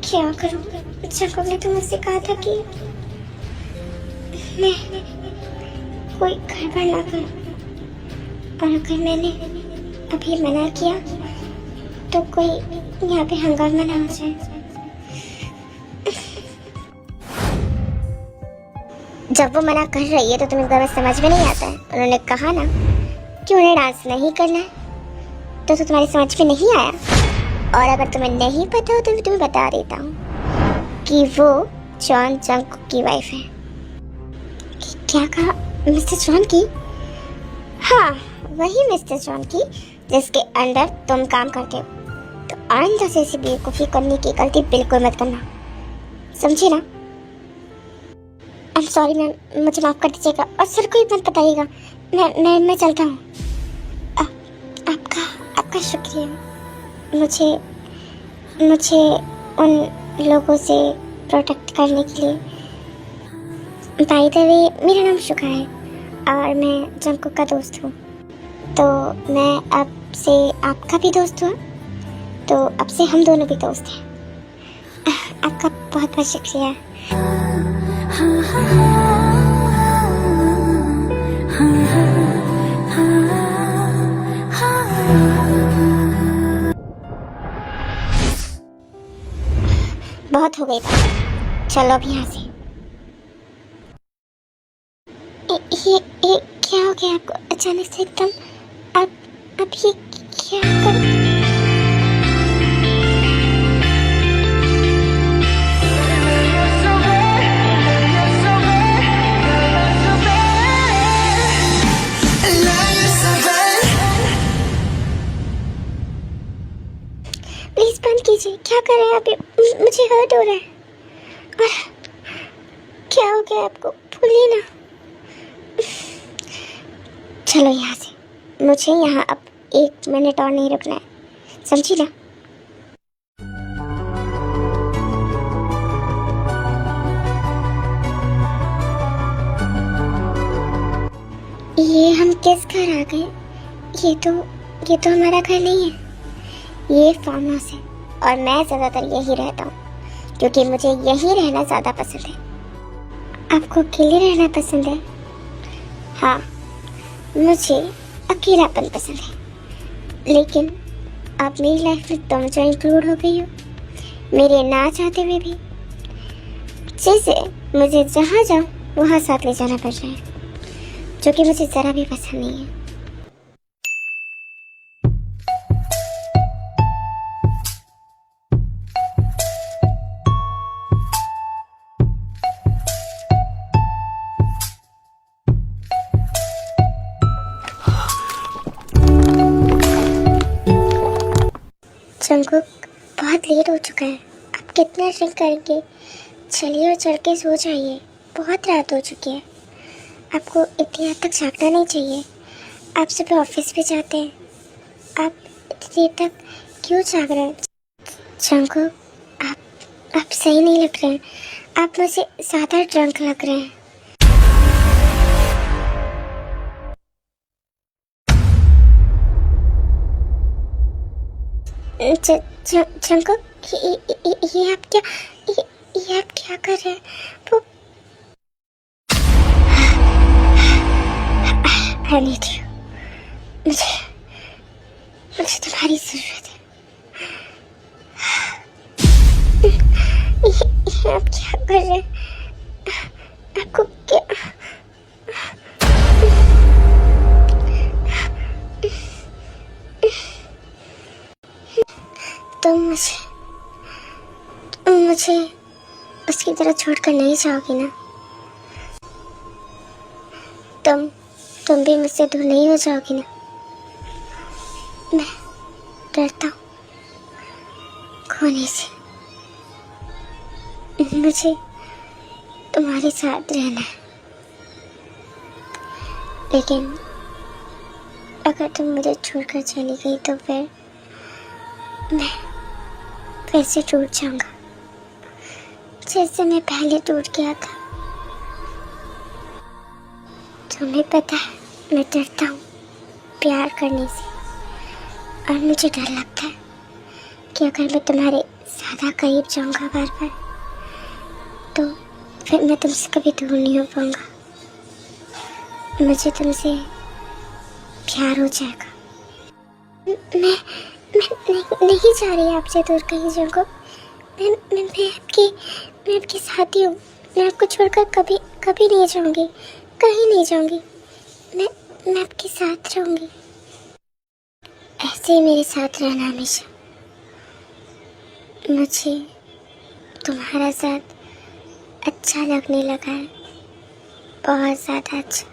क्या करूं? जंकुक ने तो मुझसे कहा था कि मैं कोई गड़बड़ ना करूं, और अगर मैंने अभी मना किया तो कोई यहाँ पे हंगामा ना हो जाए। जब वो मना कर रही है तो तुम्हें बात समझ में नहीं आता है। उन्होंने कहा ना कि उन्हें डांस नहीं करना है, तो तुम्हारी समझ में नहीं आया। और अगर तुम्हें नहीं पता हो तो मैं तुम्हें बता देता हूँ कि वो जॉन जंकुक की वाइफ है। क्या कहा? मिस्टर जॉन की? हाँ, वही मिस्टर जॉन की जिसके अंडर तुम काम करते हो। तो आइंदा से ऐसी बेवकूफ़ी करने की गलती बिल्कुल मत करना, समझे ना? आई एम सॉरी मैम, मुझे माफ़ कर दीजिएगा और सर को ही मत बताइएगा। मैं चलता हूँ। आपका शुक्रिया मुझे उन लोगों से प्रोटेक्ट करने के लिए। बाय द वे, मेरा नाम शुका है और मैं जंकुक का दोस्त हूँ। तो मैं अब से आपका भी दोस्त हुआ, तो अब से हम दोनों भी दोस्त हैं। आपका बहुत बहुत शुक्रिया। बहुत हो गई बात, चलो अब यहाँ से। ये क्या हो गया आपको अचानक से एकदम? अब ये क्या कर? प्लीज बंद कीजिए, क्या कर रहे हैं आप? मुझे हर्ट हो रहा है। और क्या हो गया आपको? बोलिए ना। चलो यहाँ से, मुझे यहाँ अब 1 मिनट और नहीं रुकना है, समझी ना? ये हम किस घर आ गए? ये तो हमारा घर नहीं है, ये फार्म हाउस है और मैं ज़्यादातर यही रहता हूँ क्योंकि मुझे यहीं रहना ज़्यादा पसंद है। आपको अकेले रहना पसंद है? हाँ, मुझे अकेलापन पसंद है, लेकिन आप मेरी लाइफ में तुम जो इंक्लूड हो गई हो, मेरे ना चाहते हुए भी, जैसे मुझे जहाँ जाऊँ वहाँ साथ ले जाना पड़ रहा है, जो कि मुझे ज़रा भी पसंद नहीं है। जंकुक, बहुत लेट हो चुका है, आप कितना ड्रिंक करेंगे? चलिए और चल के सो जाइए, बहुत रात हो चुकी है। आपको इतनी रात तक जागना नहीं चाहिए, आप सुबह ऑफिस भी जाते हैं, आप इतनी देर तक क्यों जाग रहे हैं? जंकुक, आप सही नहीं लग रहे हैं, आप मुझे ज़्यादा ड्रंक लग रहे हैं। जंकुक, ये आप क्या कर रहे हैं? वो I need you. मुझे तुम्हारी जरूरत है। ये आप क्या कर रहे हैं? आपको क्या? तुम मुझे उसकी तरह छोड़कर नहीं जाओगी ना? तुम भी मुझसे दूर नहीं हो जाओगी ना? मैं डरता हूँ खोने से, मुझे तुम्हारे साथ रहना है, लेकिन अगर तुम मुझे छोड़कर चली गई तो फिर मैं फिर से टूट जाऊंगा, जैसे मैं पहले टूट गया था। तुम्हें पता है, मैं डरता हूँ प्यार करने से, और मुझे डर लगता है कि अगर मैं तुम्हारे ज़्यादा करीब जाऊंगा बार बार तो फिर मैं तुमसे कभी दूर नहीं हो पाऊंगा। मुझे तुमसे प्यार हो जाएगा। मैं नहीं चाह रही आपसे दूर कहीं जाऊंगा। मैं आपकी साथी हूँ। मैं आपको छोड़कर कभी कभी नहीं जाऊंगी, कहीं नहीं जाऊंगी। मैं आपके साथ रहूंगी। ऐसे ही मेरे साथ रहना हमेशा। मुझे तुम्हारा साथ अच्छा लगने लगा है, बहुत ज़्यादा अच्छा।